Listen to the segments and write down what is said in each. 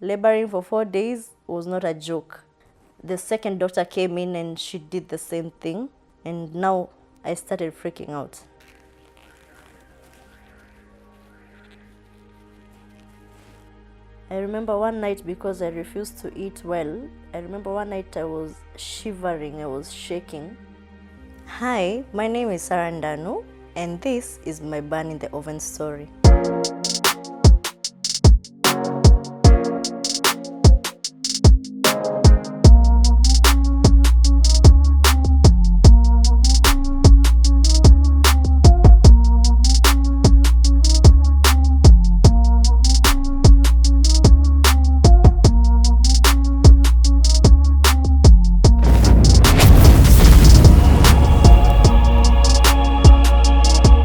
laboring for 4 days was not a joke. The second doctor came in and she did the same thing, and now I started freaking out. I remember one night, because I refused to eat well, I remember one night I was shivering, I was shaking. Hi, my name is Serah Ndanu, and this is my burn in the oven story.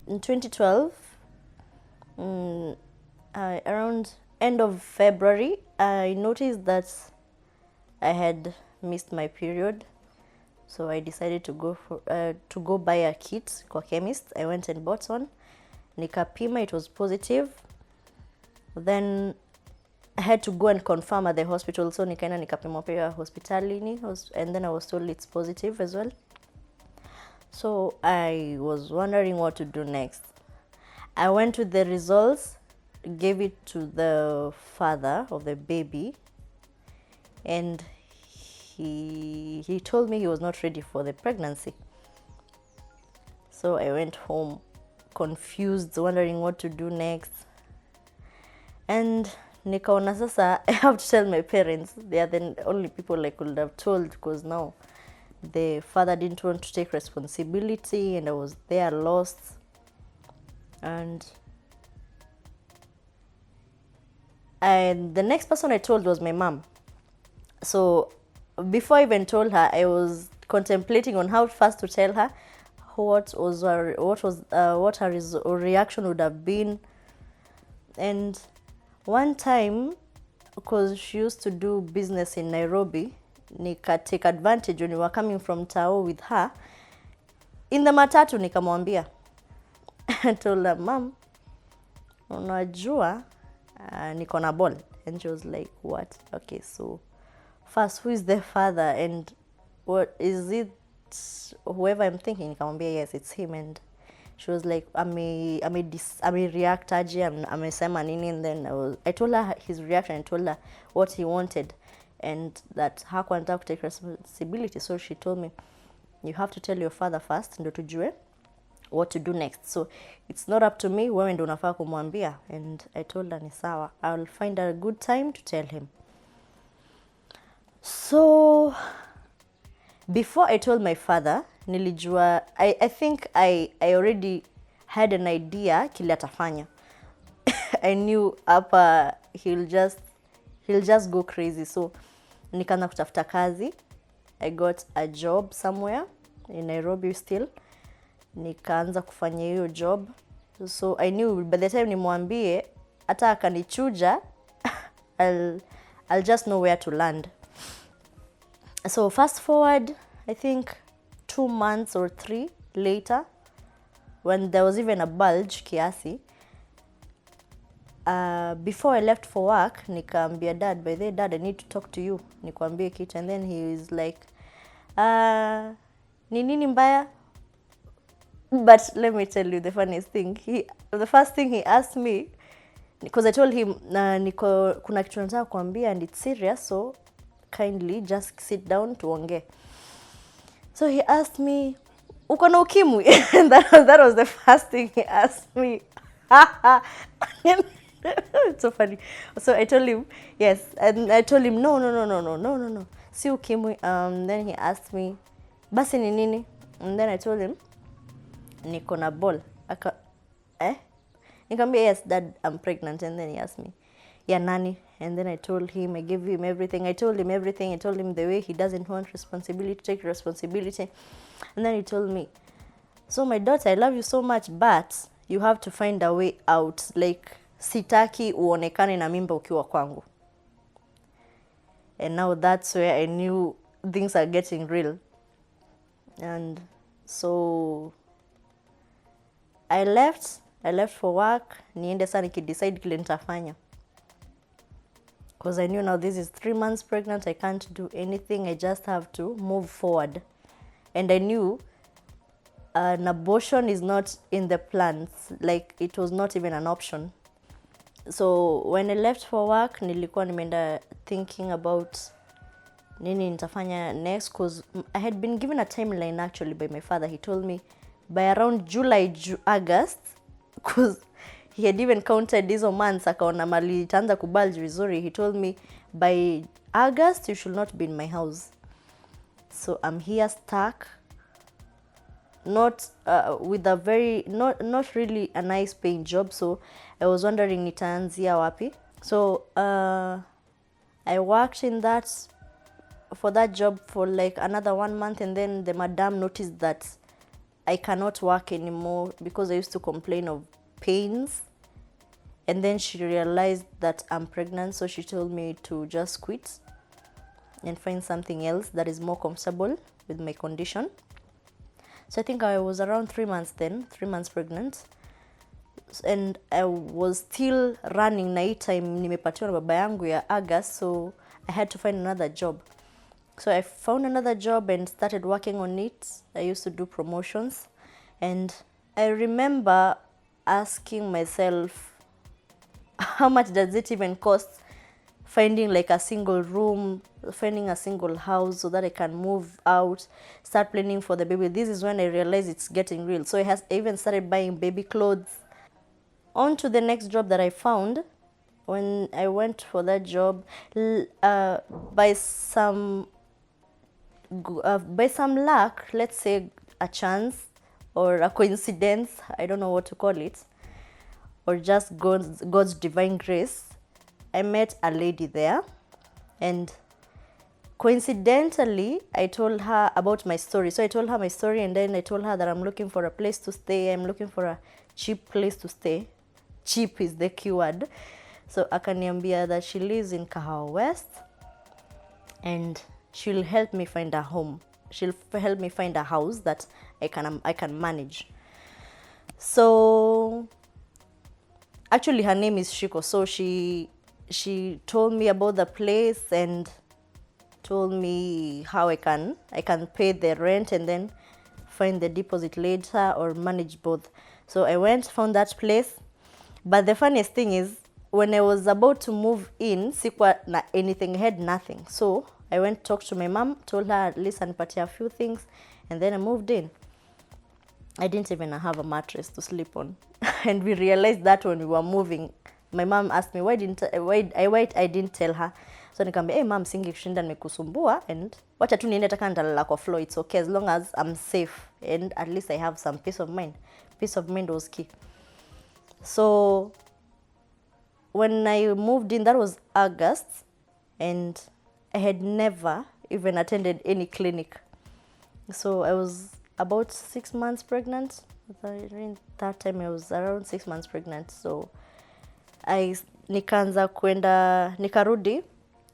In 2012, around end of February, I noticed that I had missed my period, so I decided to go buy a kit kwa chemist. I went and bought one. Nikapima, it was positive. Then I had to go and confirm at the hospital, so nikaenda nikapima pia hospitalini, and then I was told it's positive as well. So I was wondering what to do next. I went with the results, gave it to the father of the baby, and he told me he was not ready for the pregnancy. So I went home confused, wondering what to do next. And nikaona sasa I have to tell my parents. They are the only people I could have told, because now the father didn't want to take responsibility, and I was there lost. And the next person I told was my mom. So before I even told her, I was contemplating on how fast to tell her what her reaction would have been. And one time, because she used to do business in Nairobi, nika take advantage when we were coming from Tao with her. In the matatu nikamwambia, I told her, Mom, unajua niko na ball. And she was like, what? Okay, so first, who is the father, and what is it? Whoever I'm thinking. Nikamwambia, yes, it's him. And she was like, ame react aje, amesema nini. And then I told her his reaction. I told her what he wanted, and that hakuwa anataka to take responsibility. So she told me, you have to tell your father first ndo tujue what to do next. So it's not up to me, wewe ndo unafaa kumwambia. And I told her ni sawa, I'll find a good time to tell him. So before I told my father, nilijua, I think I already had an idea kile atafanya. I knew hapa he'll just go crazy. So nikaanza kutafuta kazi. I got a job somewhere in Nairobi still. Nikaanza kufanya hiyo job. So I knew by the time nimwambie, hata akanichuja, I'll just know where to land. So fast forward, I think 2 months or 3 later, when there was even a bulge kiasi, before I left for work, nikaambia dad, by the way, dad, I need to talk to you. Nikwambie kitu. And then he was like, ni nini mbaya? But let me tell you the funniest thing. The first thing he asked me, because I told him, kuna kitu nataka kuambia and it's serious, so kindly just sit down tuongee. So he asked me, uko na ukimwi? And that was the first thing he asked me. It's so funny. So I told him, yes. And I told him, no. Si ukimwi. Then he asked me, basi ni nini? And then I told him, niko na ball. Nikamwambia, yes, dad, I'm pregnant. And then he asked me, ya nani? And then I told him, I gave him everything. I told him everything. I told him the way he doesn't want responsibility, to take responsibility. And then he told me, so my daughter, I love you so much, but you have to find a way out. Like, sitaki uonekane na mimba ukiwa kwangu. And now that's where I knew things are getting real. And so I left for work, niende sana nikidecide kile nitafanya. because I knew now this is 3 months pregnant. I can't do anything. I just have to move forward. And I knew an abortion is not in the plans. Like, it was not even an option. So when I left for work, nilikuwa nimeenda thinking about nini nitafanya next, because I had been given a timeline actually by my father. He told me by around July, August, because he had even counted hizo months, akaona mali itaanza kubulge vizuri. He told me by August you should not be in my house. So I'm here stuck, not with a very not really a nice paying job. So I was wondering nitaanzia wapi. So I worked in that for that job for like another 1 month, and then the madam noticed that I cannot work anymore because I used to complain of pains. And then she realized that I'm pregnant, so she told me to just quit and find something else that is more comfortable with my condition. So I think I was around 3 months then, 3 months pregnant. And I was still running na hii time nimepatiwa na baba yangu ya August, so I had to find another job. So I found another job and started working on it. I used to do promotions. And I remember asking myself, how much does it even cost finding like a single room, finding a single house so that I can move out, start planning for the baby. This is when I realized it's getting real. So I even started buying baby clothes. On to the next job that I found. When I went for that job, by some luck, let's say a chance or a coincidence, I don't know what to call it, or just God's divine grace, I met a lady there. And coincidentally, I told her about my story. So I told her my story, and then I told her that I'm looking for a place to stay. I'm looking for a cheap place to stay. Cheap is the keyword. So akaniambia that she lives in Kahawa West, and she'll help me find a home. She'll help me find a house that I can manage. So actually her name is Shiko. So she told me about the place and told me how I can pay the rent and then find the deposit later or manage both. So I went, found that place. But the funniest thing is, when I was about to move in, sikuwa na anything, I had nothing. So I went, talked to my mom, told her at least anipatia a few things, and then I moved in. I didn't even have a mattress to sleep on. And we realized that when we were moving. My mom asked me why I didn't tell her. So nikamwambia, hey mom, singekushinda nimekusumbua, and wacha tu niende taka nitalala kwa floor, it's okay as long as I'm safe and at least I have some peace of mind. Peace of mind was key. So when I moved in, that was August, and I had never even attended any clinic. So I was about 6 months pregnant. During that time I was around 6 months pregnant. So nikarudi.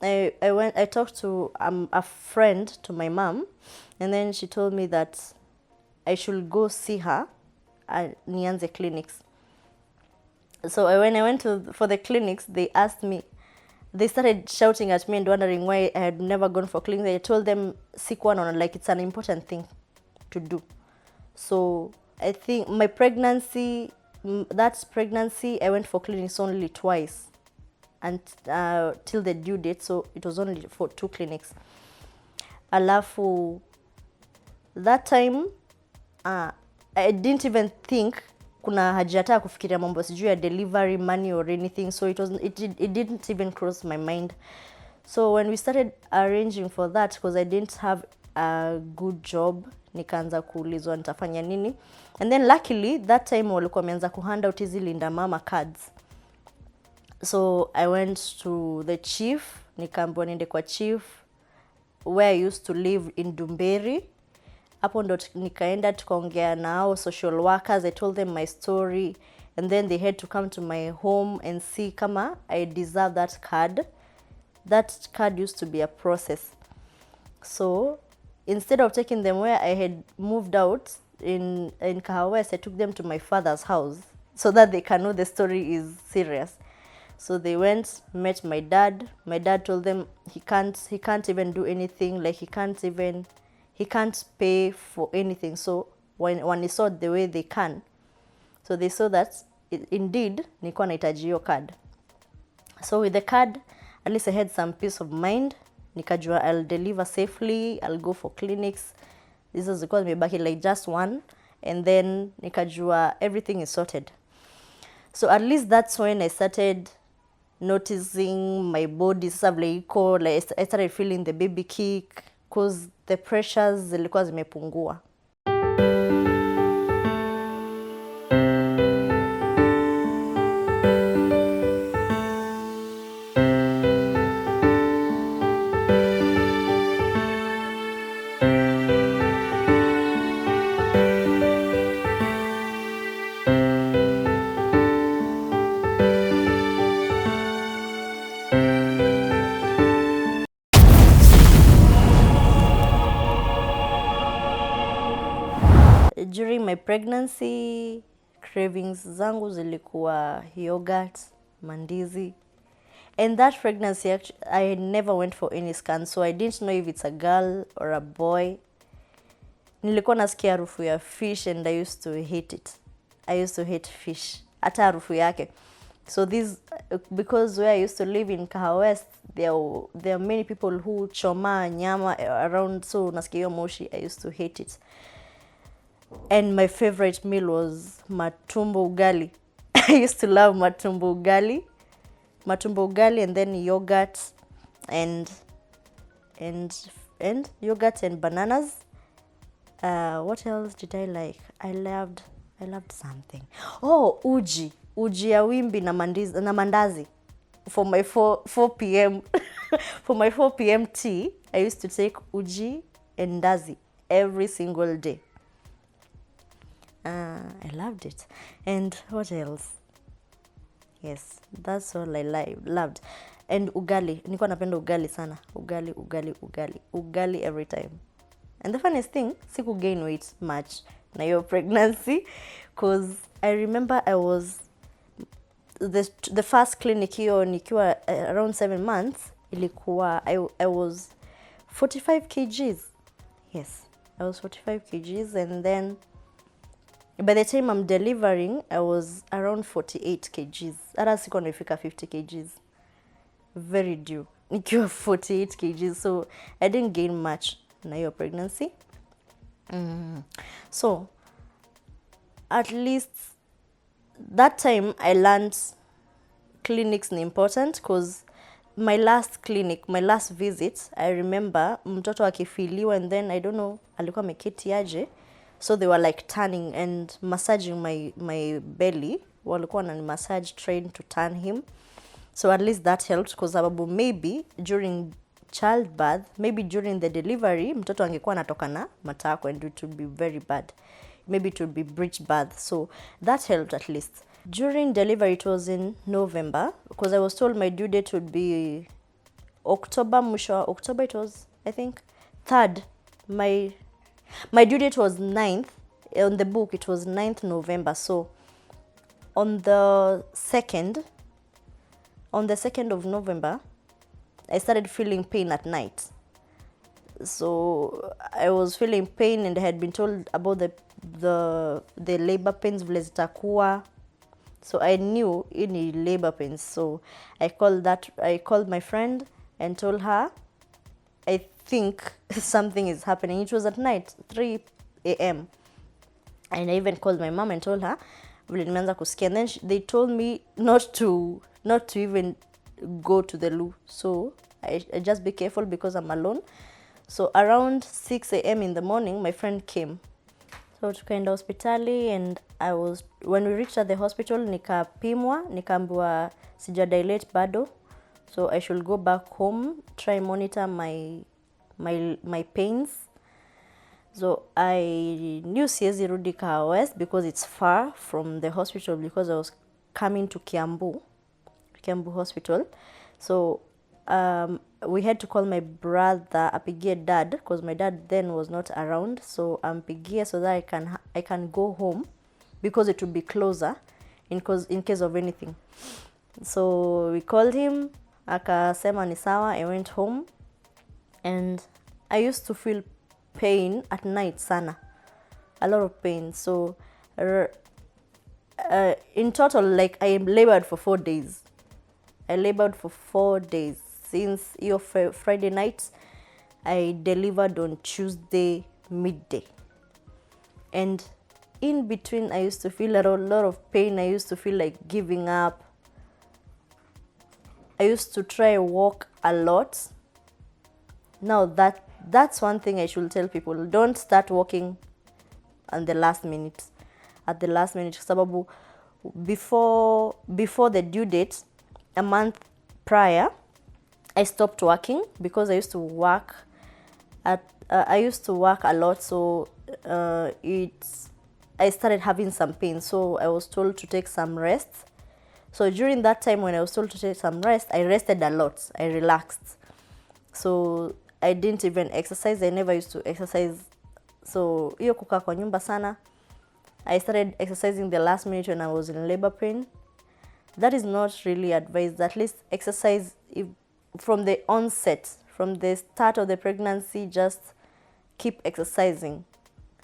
I talked to a friend to my mom, and then she told me that I should go see her at nianze clinics. So when I went for the clinics, they started shouting at me and wondering why I had never gone for clinics. I told them sikuwa naona like it's an important thing to do. So I think my pregnancy, I went for clinics only twice, and till the due date. So it was only for 2 clinics. Alafu that time I didn't even think kuna haja hata kufikiria mambo sijui ya delivery money or anything. So it didn't even cross my mind. So when we started arranging for that, because I didn't have a good job, nikaanza kuulizwa nitafanya nini. And then luckily that time walikuwa wameanza kuhand out hizi Linda Mama cards. So I went to the chief, nikaambiwa niende kwa chief where I used to live in Dumberi. Hapo ndo nikaenda tukaongea nao social workers. I told them my story, and then they had to come to my home and see kama I deserve that card. That card used to be a process. So instead of taking them where I had moved out in Kahawa West, I took them to my father's house so that they can know the story is serious. So they went, met my dad. My dad told them he can't even do anything, like he can't pay for anything. So when he saw the way they can, so they saw that indeed nilikuwa nahitaji hiyo card. So with the card, at least I had some peace of mind. Nikajua I'll deliver safely, I'll go for clinics. This is because nimebaki like just one, and then nikajua everything is sorted. So at least that's when I started noticing my body sasa vile iko, like I started feeling the baby kick because the pressures zilikuwa zimepungua. During my pregnancy, cravings zangu zilikuwa yogurt, mandizi. And that pregnancy, actually, I never went for any scan, so I didn't know if it's a girl or a boy. Nilikuwa nasikia harufu ya fish and I used to hate it. I used to hate fish, hata harufu yake. So this, because where I used to live in Kahawa West, there are many people who choma nyama around, so nasikia hiyo moshi, I used to hate it. And my favorite meal was matumbo ugali. I used to love matumbo ugali, and then yogurt and yogurt and bananas. What else did I like? I loved something. Oh, uji ya wimbi na mandazi. For my 4 p.m. for my 4 p.m. tea, I used to take uji and ndazi every single day. I loved it. And what else? Yes, that's all I loved. And ugali. Nilikuwa napenda ugali sana. Ugali every time. And the funniest thing, siku gain weight much na your pregnancy, because I remember I was the first clinic hiyo nikiwa around 7 months, ilikuwa I was 45 kgs. Yes, I was 45 kgs, and then by the time I'm delivering, I was around 48 kgs. Hata sikuwa nimefika 50 kgs. Very due. Nikiwa 48 kgs, so I didn't gain much na hiyo pregnancy. So, at least that time I learned clinics ni important, because my last visit, I remember mtoto akifiliwa, and then I don't know alikuwa ameketi aje, so they were like turning and massaging my belly. Walikuwa na massage trained to turn him, so at least that helped, because sababu maybe during childbirth, maybe during the delivery, mtoto angekuwa anatoka na matako and it would be very bad. Maybe it would be breech birth, so that helped at least. During delivery, it was in November, because I was told my due date would be October, mwisho October. It was, I think, 3rd. My due date was 9th. On the book, it was 9th November. So on the 2nd of November, I started feeling pain at night. So I was feeling pain, and I had been told about the labor pains vile zitakuwa. So I knew any labor pains. So I called my friend and told her, I think something is happening. It was at night, 3 a.m. And I even called my mom and told her, vile nimeanza kusikia. And then they told me not to even go to the loo. So I just be careful because I'm alone. So around 6 a.m. in the morning, my friend came. So tukaenda hospitali, and when we reached at the hospital, nikapimwa, nikaambiwa sija dilate bado. So I should go back home, try monitor my pains. So I knew siwezi rudi Kahawa West because it's far from the hospital, because I was coming to Kiambu Hospital. So we had to call my brother, apigie dad, because my dad then was not around. So ampigie so that I can go home, because it would be closer in case of anything. So we called him, akasema ni sawa. I went home and I used to feel pain at night sana, a lot of pain. So in total, like, I labored for 4 days. I labored for 4 days. Since your Friday night, I delivered on Tuesday midday. And in between, I used to feel a lot of pain. I used to feel like giving up. I used to try walk a lot. Now that's one thing I should tell people. Don't start walking at the last minute. Sababu before the due date, a month prior, I stopped working because I used to work a lot. So I started having some pain. So I was told to take some rest. So during that time when I was told to take some rest, I rested a lot. I relaxed. So I didn't even exercise. I never used to exercise. So hiyo kukaa kwa nyumba sana. I started exercising the last minute when I was in labor pain. That is not really advised. At least exercise from the onset, from the start of the pregnancy. Just keep exercising.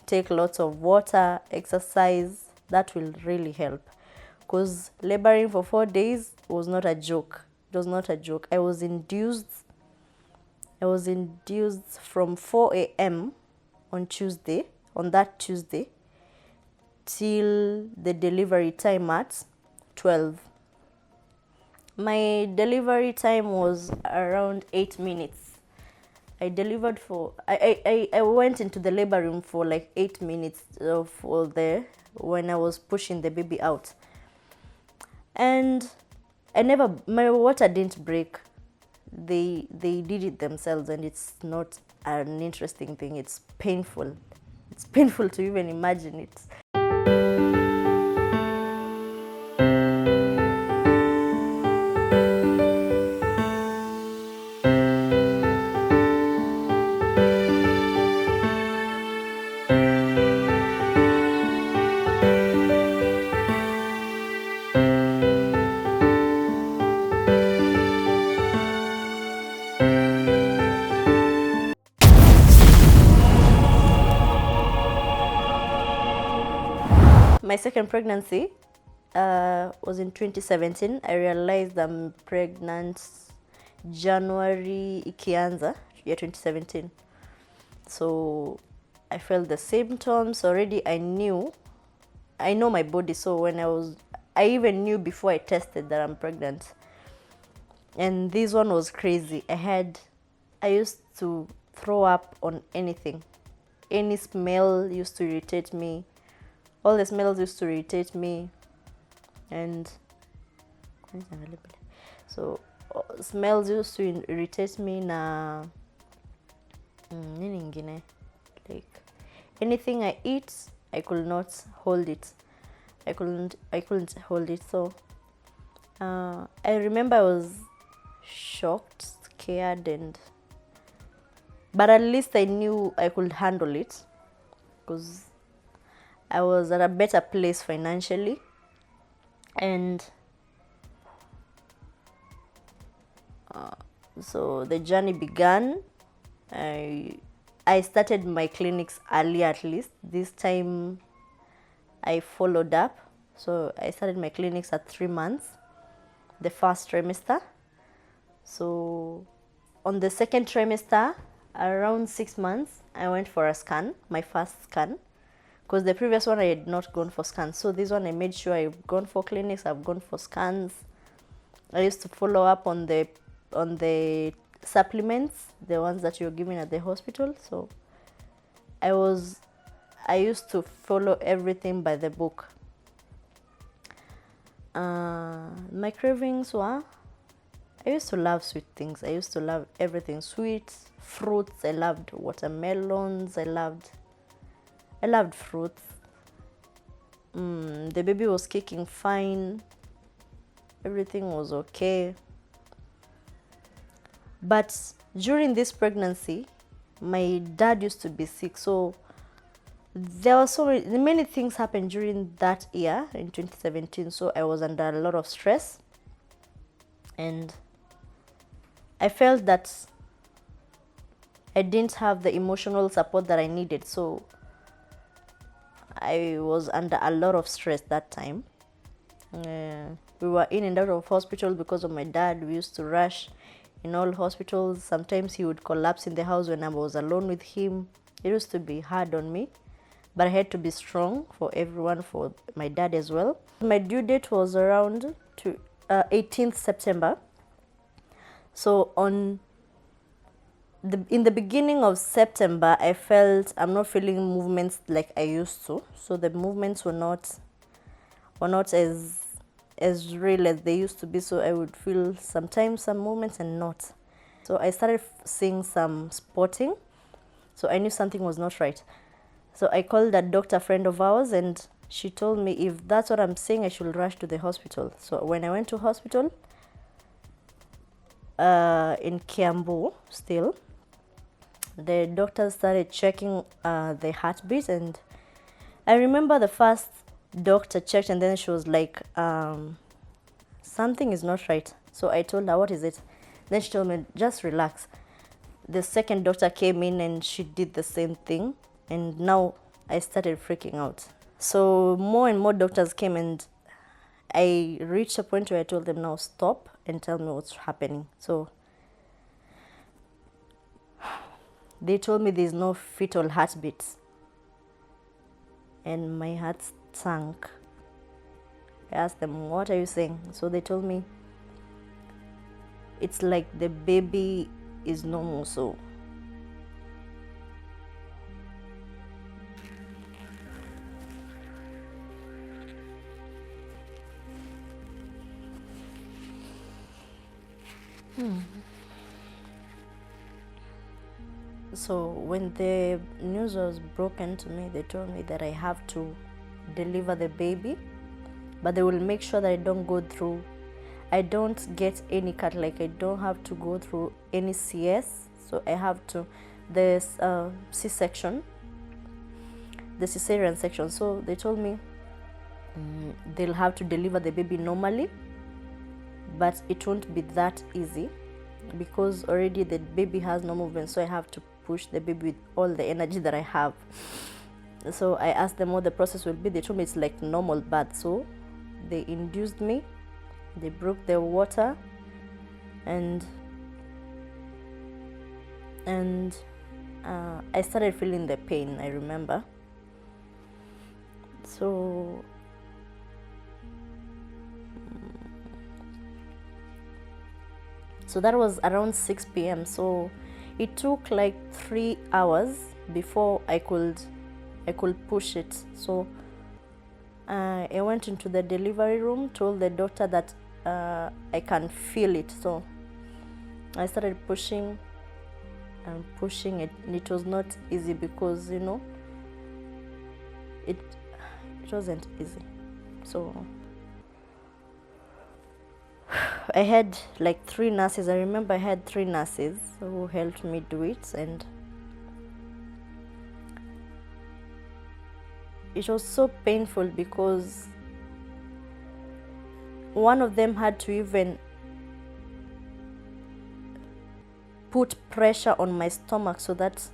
Take lots of water, exercise. That will really help. Because laboring for 4 days was not a joke. It was not a joke. I was induced from 4 a.m. on that Tuesday, till the delivery time at 12. My delivery time was around 8 minutes. I went into the labor room for like 8 minutes when I was pushing the baby out. And my water didn't break. They did it themselves, and it's not an interesting thing. It's painful. It's painful to even imagine it. My second pregnancy was in 2017. I realized I'm pregnant January ikianza ya 2017. So I felt the symptoms already. I know my body. So I even knew before I tested that I'm pregnant. And this one was crazy. I used to throw up on anything. Any smell used to irritate me. All the smells used to irritate me. And so smells used to irritate me na nini ingine, like anything I eat, I could not hold it. I couldn't hold it. So I remember I was shocked, scared, but at least I knew I could handle it because I was at a better place financially. And so the journey began. I started my clinics early. At least this time I followed up. So I started my clinics at 3 months, the first trimester. So on the second trimester, around 6 months, I went for a scan, my first scan, because the previous one I had not gone for scans. So this one I made sure I've gone for clinics, I've gone for scans. I used to follow up on the supplements, the ones that you're given at the hospital. So I used to follow everything by the book. My cravings were, I used to love sweet things. I used to love everything sweet, fruits. I loved watermelons. I loved fruits. The baby was kicking fine. Everything was okay. But during this pregnancy, my dad used to be sick. So there were many things happened during that year in 2017. So I was under a lot of stress. And I felt that I didn't have the emotional support that I needed. So I was under a lot of stress that time. We were in and out of hospital because of my dad. We used to rush in all hospitals. Sometimes he would collapse in the house when I was alone with him. It used to be hard on me, but I had to be strong for everyone, for my dad as well. My due date was around 18th September. So in the beginning of September, I felt I'm not feeling movements like I used to. So the movements were not as real as they used to be. So I would feel sometimes some movements and not. So I started seeing some spotting. So I knew something was not right. So I called a doctor friend of ours, and she told me if that's what I'm seeing, I should rush to the hospital. So when I went to hospital in Kiambu still, the doctors started checking the heartbeat, and I remember the first doctor checked, and then she was like, something is not right. So I told her, what is it? Then she told me, just relax. The second doctor came in and she did the same thing, and now I started freaking out. So more and more doctors came, and I reached a point where I told them, now stop and tell me what's happening. So they told me there's no fetal heartbeats, and my heart sank. I asked them, what are you saying? So they told me it's like the baby is normal. So So when the news was broken to me, they told me that I have to deliver the baby, but they will make sure that I don't get any cut, like I don't have to go through any CS. So I have to, the C-section, the cesarean section. So they told me they'll have to deliver the baby normally, but it won't be that easy because already the baby has no movement. So I have to push the baby with all the energy that I have. So I asked them what the process will be. They told me it's like normal birth. So they induced me, they broke the water, and I started feeling the pain, I remember. So that was around 6 p.m. So it took like 3 hours before I could push it. So I went into the delivery room, told the doctor that I can feel it. So I started pushing and pushing it. It was not easy because, you know, it wasn't easy. So I had like 3 nurses. I remember I had 3 nurses who helped me do it, and it was so painful because one of them had to even put pressure on my stomach, so that's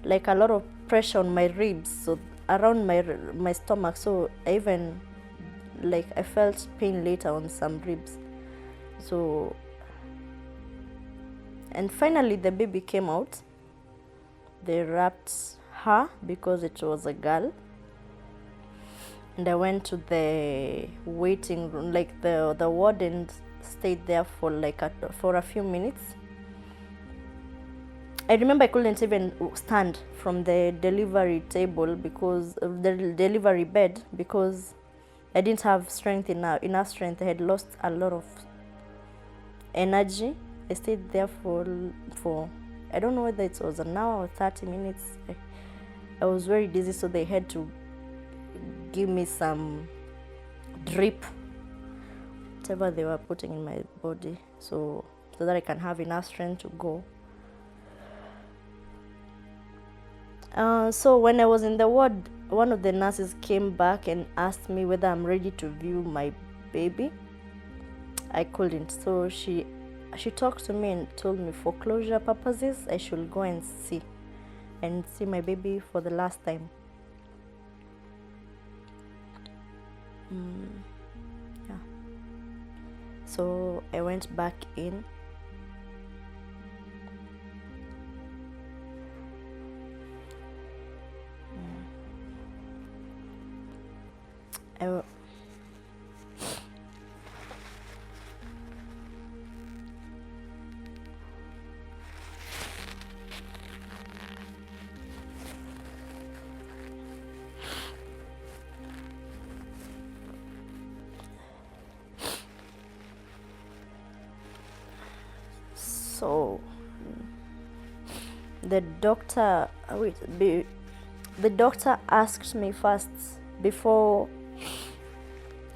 like a lot of pressure on my ribs, so around my stomach. So I even I felt pain later on some ribs. So, and finally the baby came out. They wrapped her because it was a girl, and I went to the waiting room, like the warden stayed there for for a few minutes. I remember I couldn't even stand from the delivery table because of the delivery bed, because I didn't have enough strength. I had lost a lot of energy. I stayed there for I don't know whether it was an hour or 30 minutes. I was very dizzy, so they had to give me some drip, whatever they were putting in my body, so that I can have enough strength to go. So when I was in the ward, one of the nurses came back and asked me whether I'm ready to view my baby. I couldn't. So she talked to me and told me for closure purposes I should go and see my baby for the last time. Yeah. So I went back in. So the doctor asked me first before.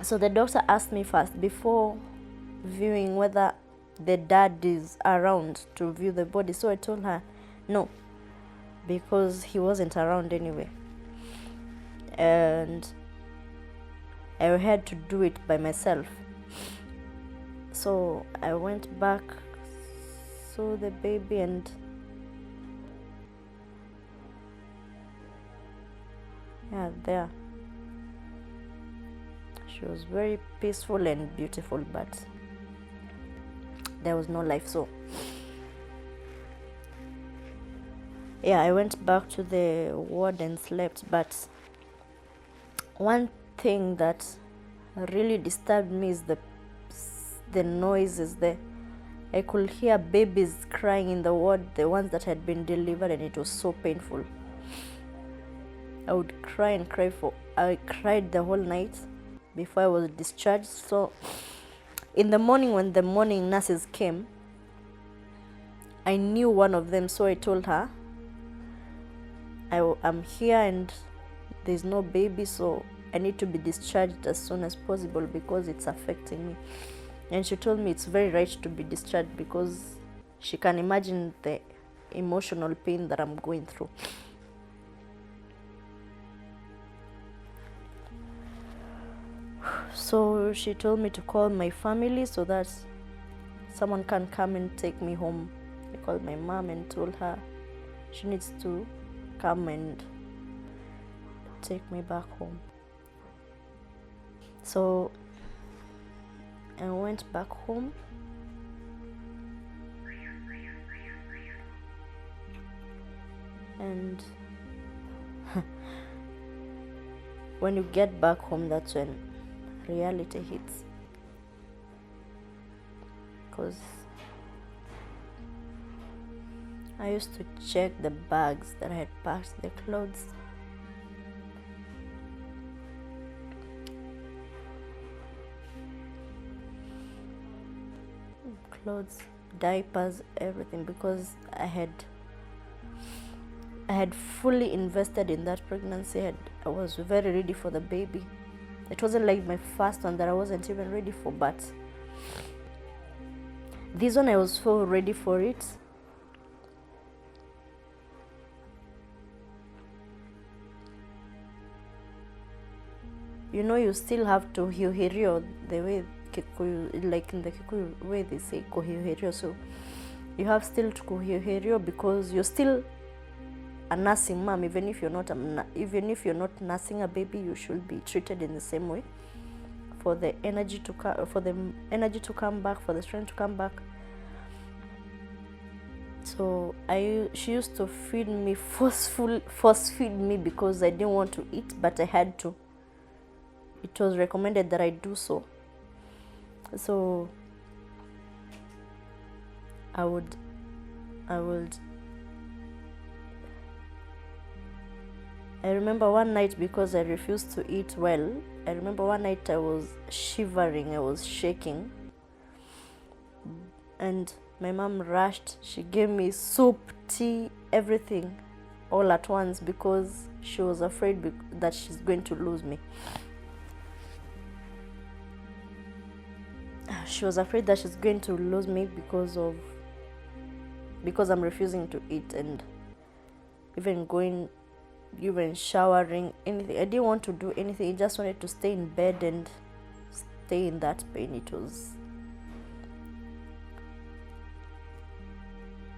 So the doctor asked me first before viewing whether the dad is around to view the body. So I told her no, because he wasn't around anyway, and I had to do it by myself. So I went back, saw the baby, and yeah, there she was very peaceful and beautiful, but there was no life. So yeah, I went back to the ward and slept. But one thing that really disturbed me is the noises. I could hear babies crying in the ward, the ones that had been delivered, and it was so painful. I would cry and cry. I cried the whole night before I was discharged. So in the morning, when the morning nurses came, I knew one of them. So I told her, I'm here and there's no baby, so I need to be discharged as soon as possible because it's affecting me. And she told me it's very right to be discharged because she can imagine the emotional pain that I'm going through. So she told me to call my family so that someone can come and take me home. I called my mom and told her she needs to come and take me back home. So I went back home. And when you get back home, that's when reality hits. Because I used to check the bags that I had packed, the clothes. Clothes, diapers, everything, because I had fully invested in that pregnancy. I was very ready for the baby. It wasn't like my first one that I wasn't even ready for, but this one I was so ready for it. You know, you still have to hiuhirio, the way Kikuyu, like in the Kikuyu way they say kuhiuhirio. So you have still to kuhiuhirio because you're still a nursing mom. Even if you're not nursing a baby, you should be treated in the same way for the energy to come back, for the strength to come back. So she used to feed me force feed me because I didn't want to eat, but I had to. It was recommended that I do so. So I remember one night, because I refused to eat well, I remember one night I was shivering, I was shaking, and my mom rushed. She gave me soup, tea, everything all at once because she was afraid that she's going to lose me. She was afraid that she's going to lose me because I'm refusing to eat and even showering, anything. I didn't want to do anything. I just wanted to stay in bed and stay in that pain.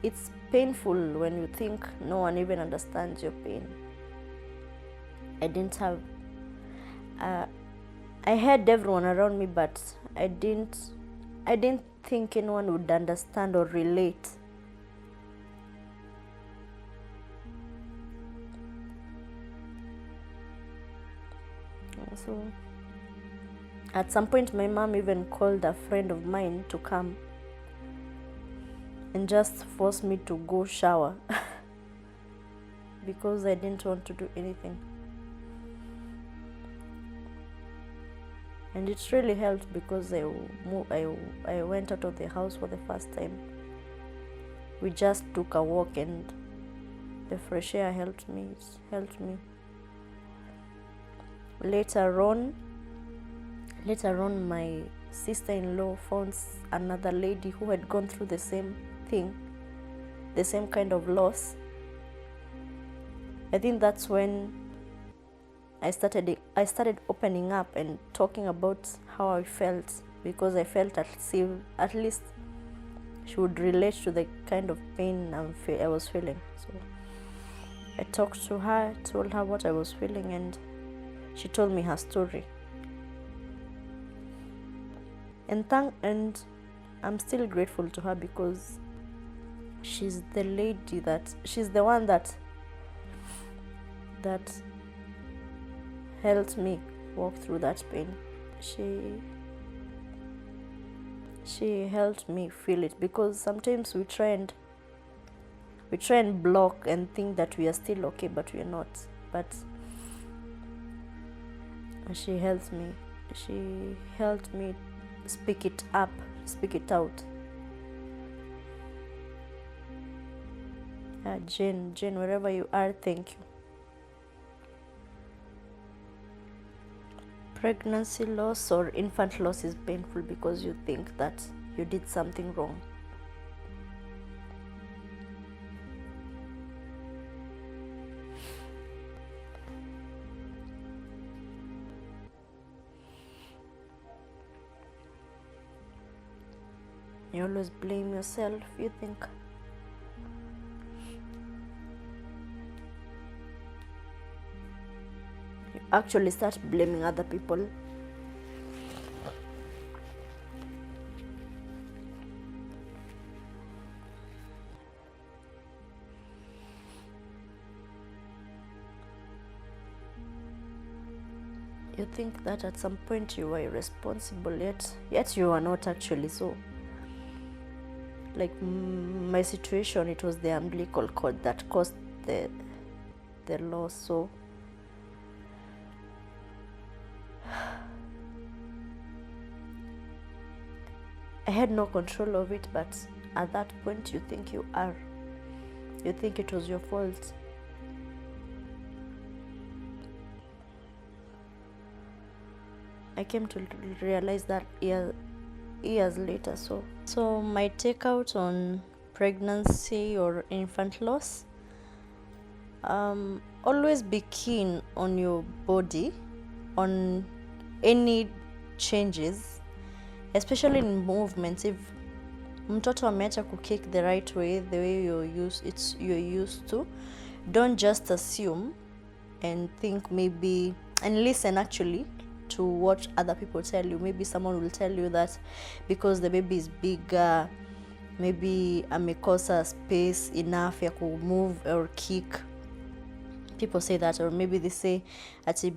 it's painful when you think no one even understands your pain. I didn't have, I had everyone around me, but I didn't think anyone would understand or relate. So at some point my mom even called a friend of mine to come and just forced me to go shower because I didn't want to do anything. And it really helped because I went out of the house for the first time. We just took a walk and the fresh air helped me. It helped me. Later on, my sister-in-law found another lady who had gone through the same thing, the same kind of loss. I think that's when I started opening up and talking about how I felt, because I felt at least she would relate to the kind of pain I was feeling. So I talked to her, told her what I was feeling, and she told me her story. And I'm still grateful to her because she's the one that helped me walk through that pain. She helped me feel it, because sometimes we try and block and think that we are still okay, but we are not. But she helped me speak it up, speak it out. Jane, wherever you are, thank you. Pregnancy loss or infant loss is painful because you think that you did something wrong. You always blame yourself. You think you actually start blaming other people. You think that at some point you were irresponsible, yet you are not actually. So like my situation, it was the umbilical cord that caused the loss. So I had no control of it, but at that point you think you think it was your fault. I came to realize that years later. So my takeout on pregnancy or infant loss, always be keen on your body, on any changes, especially in movements. If mtoto ameacha kukick the right way, the way you're used to, don't just assume and think maybe, and listen actually to what other people tell you. Maybe someone will tell you that because the baby is bigger, maybe amekosa space enough ya ku move or kick. People say that, or maybe they say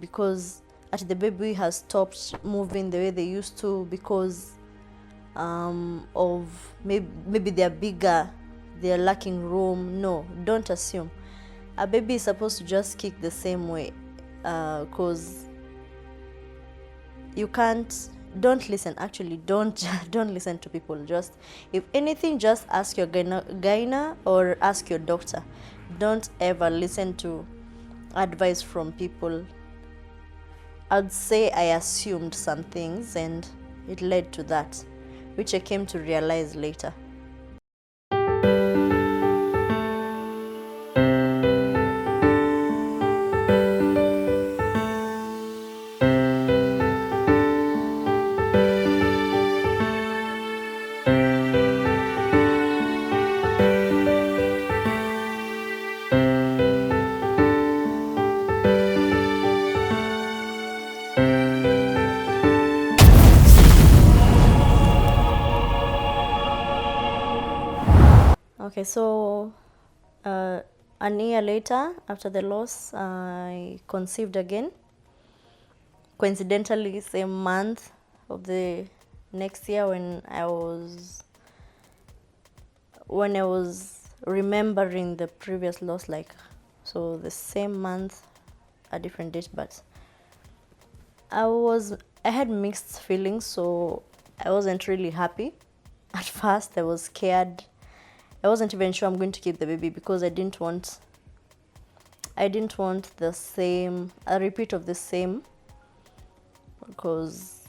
because the baby has stopped moving the way they used to because of maybe they're bigger, they're lacking room. No, don't assume. A baby is supposed to just kick the same way, because you can't. Don't listen. Actually, don't listen to people. Just, if anything, just ask your gyna or ask your doctor. Don't ever listen to advice from people. I'd say I assumed some things and it led to that, which I came to realize later. Okay, so a year later, after the loss, I conceived again. Coincidentally, same month of the next year when I was remembering the previous loss, like, so the same month, a different date, but I had mixed feelings, so I wasn't really happy. At first, I was scared. I wasn't even sure I'm going to keep the baby because I didn't want the same, a repeat of the same, because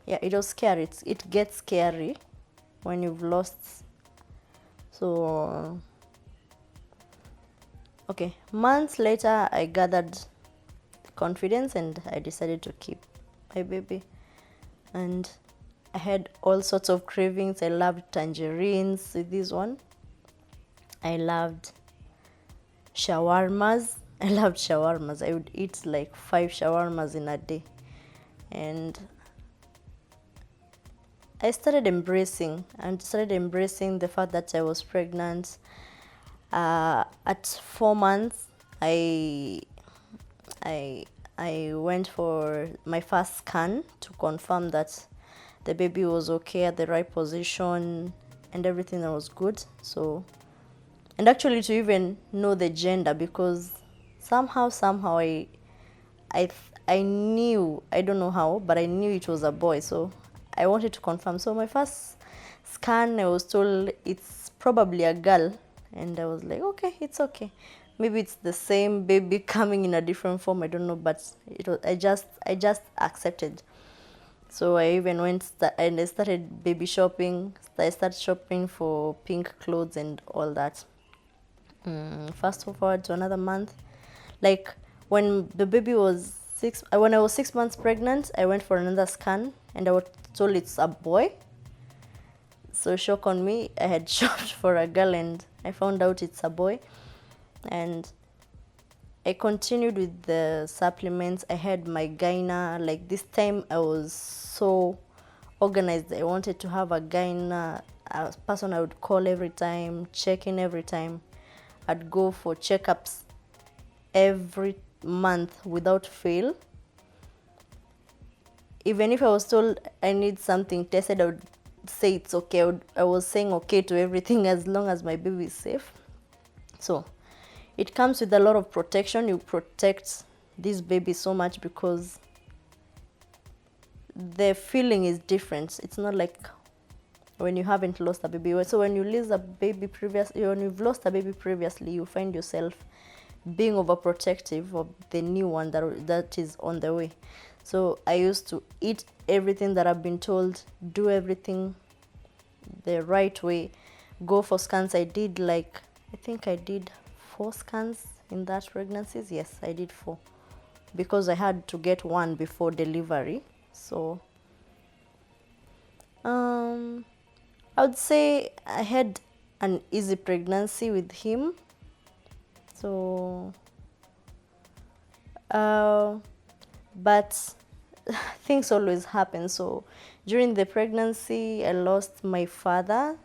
yeah, it was scary. It gets scary when you've lost. So okay, months later, I gathered confidence and I decided to keep my baby. And I had all sorts of cravings. I loved tangerines with this one. I loved shawarmas. I loved shawarmas. I would eat like 5 shawarmas in a day. And I started embracing the fact that I was pregnant. At 4 months, I went for my first scan to confirm that the baby was okay at the right position and everything was good. So, and actually to even know the gender, because somehow I knew, I don't know how, but I knew it was a boy, so I wanted to confirm. So my first scan, I was told it's probably a girl, and I was like, okay, it's okay. Maybe it's the same baby coming in a different form. I don't know, but it was, I just accepted. So I even went and I started baby shopping. I started shopping for pink clothes and all that. Fast forward to another month, like when the baby was when I was 6 months pregnant, I went for another scan and I was told it's a boy. So shock on me, I had shopped for a girl and I found out it's a boy. And I continued with the supplements. I had my gyna. Like this time I was so organized. I wanted to have a gyna, a person I would call every time, check in every time. I'd go for checkups every month without fail. Even if I was told I need something tested, I would say it's okay. I was saying okay to everything as long as my baby is safe. So it comes with a lot of protection. You protect this baby so much because the feeling is different. It's not like when you haven't lost a baby. So when you lose a baby when you've lost a baby previously, you find yourself being overprotective of the new one that is on the way. So I used to eat everything that I've been told, do everything the right way, go for scans. I think I did 4 scans in that pregnancies. Yes, I did 4 because I had to get 1 before delivery. So I would say I had an easy pregnancy with him. So but things always happen. So during the pregnancy, I lost my father,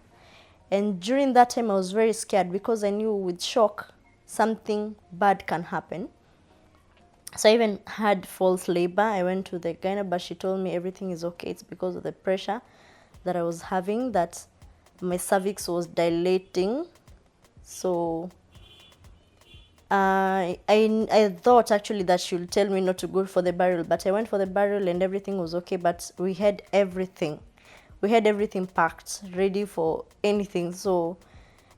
and during that time I was very scared because I knew with shock something bad can happen. So I even had false labor. I went to the gyna, but she told me everything is okay. It's because of the pressure that I was having, that my cervix was dilating. So I thought actually that she'll tell me not to go for the burial, but I went for the burial and everything was okay. But we had everything packed, ready for anything. So,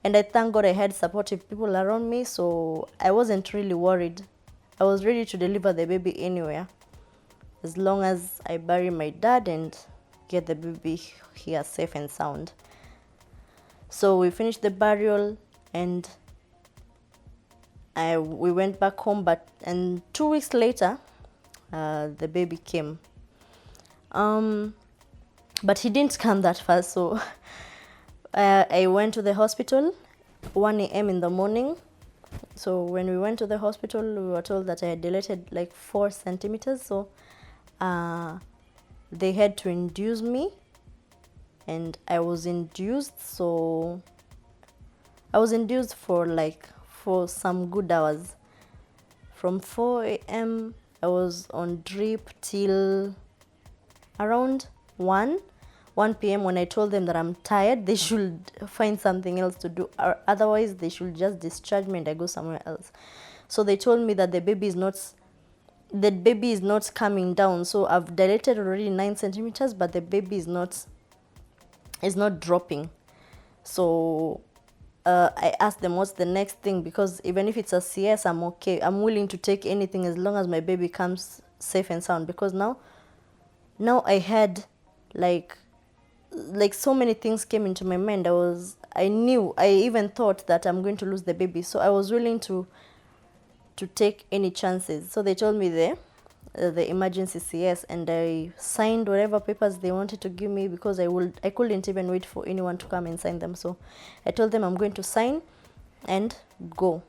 and I thank God I had supportive people around me, so I wasn't really worried. I was ready to deliver the baby anywhere, as long as I bury my dad and get the baby here safe and sound. So we finished the burial and we went back home, and 2 weeks later, the baby came. But he didn't come that fast, so I went to the hospital 1 a.m. in the morning. So when we went to the hospital, we were told that I had dilated like 4 centimeters. So they had to induce me, and I was induced. So I was induced for some good hours. From 4 a.m. I was on drip till around 1 p.m. when I told them that I'm tired, they should find something else to do, or otherwise they should just discharge me and I go somewhere else. So they told me that the baby is not coming down. So I've dilated already 9 centimeters, but the baby is not dropping. So I asked them what's the next thing, because even if it's a CS, I'm okay. I'm willing to take anything as long as my baby comes safe and sound. Because now I had like so many things came into my mind. I even thought that I'm going to lose the baby. So I was willing to take any chances. So they told me the emergency CS, and I signed whatever papers they wanted to give me, because I couldn't even wait for anyone to come and sign them. So I told them I'm going to sign and go.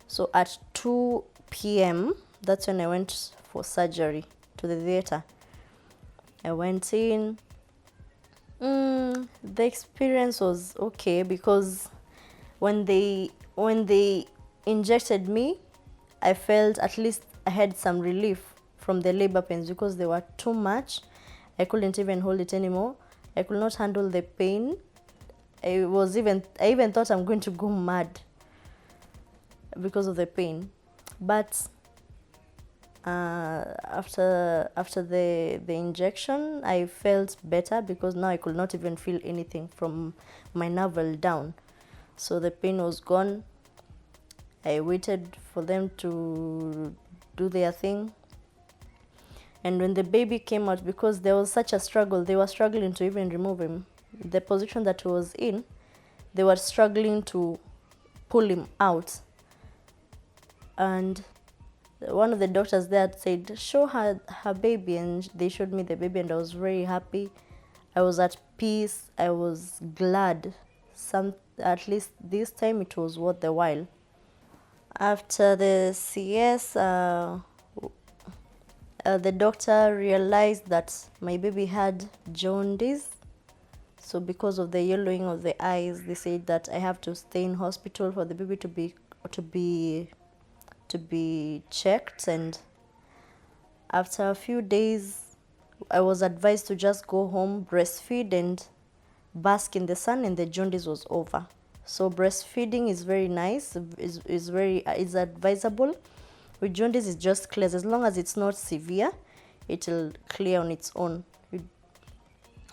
So at 2 p.m. that's when I went for surgery to the theater. I went in. The experience was okay, because when they injected me, I felt at least I had some relief from the labor pains, because they were too much. I couldn't even hold it anymore. I could not handle the pain. I even thought I'm going to go mad because of the pain. But after the injection, I felt better, because now I could not even feel anything from my navel down. So the pain was gone. I waited for them to do their thing. And when the baby came out, because there was such a struggle, they were struggling to even remove him. The position that he was in, they were struggling to pull him out. And one of the doctors there said, show her baby, and they showed me the baby, and I was very happy. I was at peace. I was glad. At least this time it was worth the while. After the CS, the doctor realized that my baby had jaundice. So because of the yellowing of the eyes, they said that I have to stay in hospital for the baby to be checked. And after a few days, I was advised to just go home, breastfeed, and bask in the sun, and the jaundice was over. So breastfeeding is very nice, is advisable. With jaundice, it just clears. As long as it's not severe, it will clear on its own.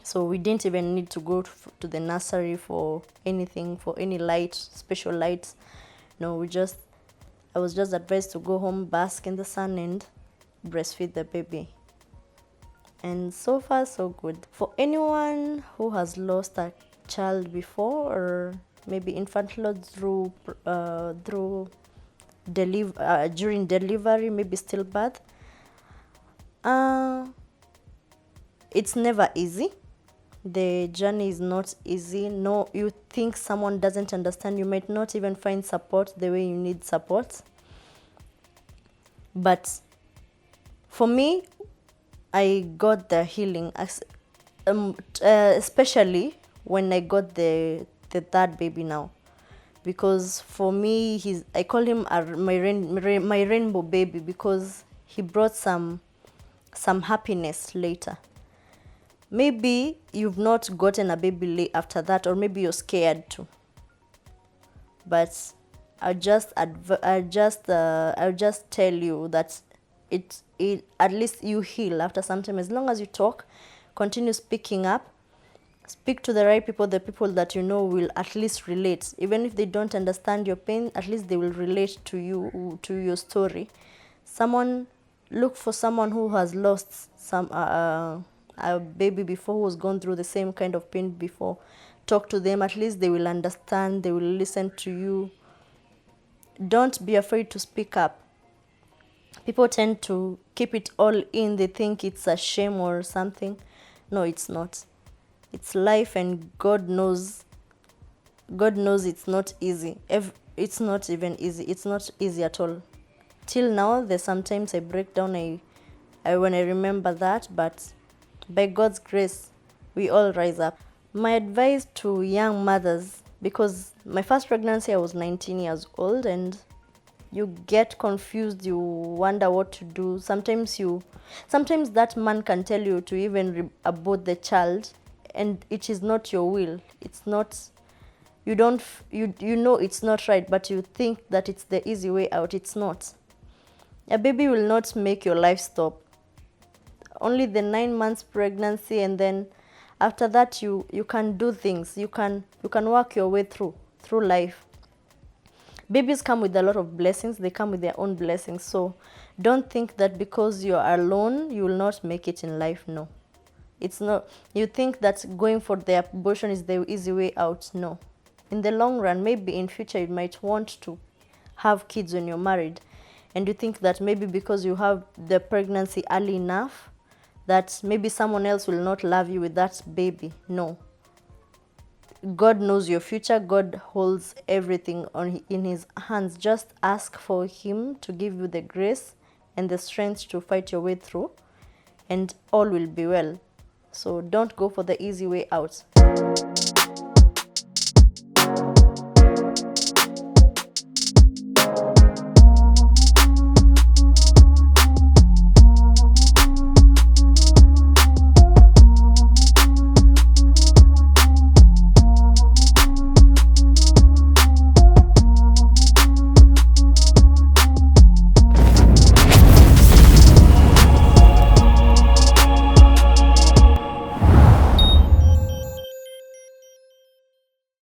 So we didn't even need to go to the nursery for anything, for any special lights. No, I was just advised to go home, bask in the sun, and breastfeed the baby. And so far, so good. For anyone who has lost a child before, or maybe infant loss during delivery, maybe stillbirth, it's never easy. The journey is not easy. No, you think someone doesn't understand. You might not even find support the way you need support. But for me, I got the healing, especially when I got the third baby now. Because for me, I call him my rainbow baby, because he brought some happiness later. Maybe you've not gotten a baby after that, or maybe you're scared to. But I'll just tell you that it at least you heal after some time. As long as you talk, continue speaking up, speak to the right people, the people that you know will at least relate. Even if they don't understand your pain, at least they will relate to you, to your story. Look for someone who has lost a baby before, who has gone through the same kind of pain before. Talk to them. At least they will understand. They will listen to you. Don't be afraid to speak up. People tend to keep it all in. They think it's a shame or something. No, it's not. It's life, and God knows it's not easy. It's not even easy. It's not easy at all. Till now, there's sometimes I break down when I remember that, but by God's grace, we all rise up. My advice to young mothers because my first pregnancy I was 19 years old, and you get confused, you wonder what to do. Sometimes that man can tell you to even abort the child, and it is not your will. It's not, you don't, you know it's not right, but you think that it's the easy way out. It's not. A baby will not make your life stop. Only the 9 months pregnancy, and then after that you can do things. You can work your way through life. Babies come with a lot of blessings. They come with their own blessings. So don't think that because you are alone, you will not make it in life. No. It's not. You think that going for the abortion is the easy way out. No. In the long run, maybe in future you might want to have kids when you're married, and you think that maybe because you have the pregnancy early enough, that maybe someone else will not love you with that baby. No. God knows your future. God holds everything in his hands. Just ask for him to give you the grace and the strength to fight your way through, and all will be well. So don't go for the easy way out.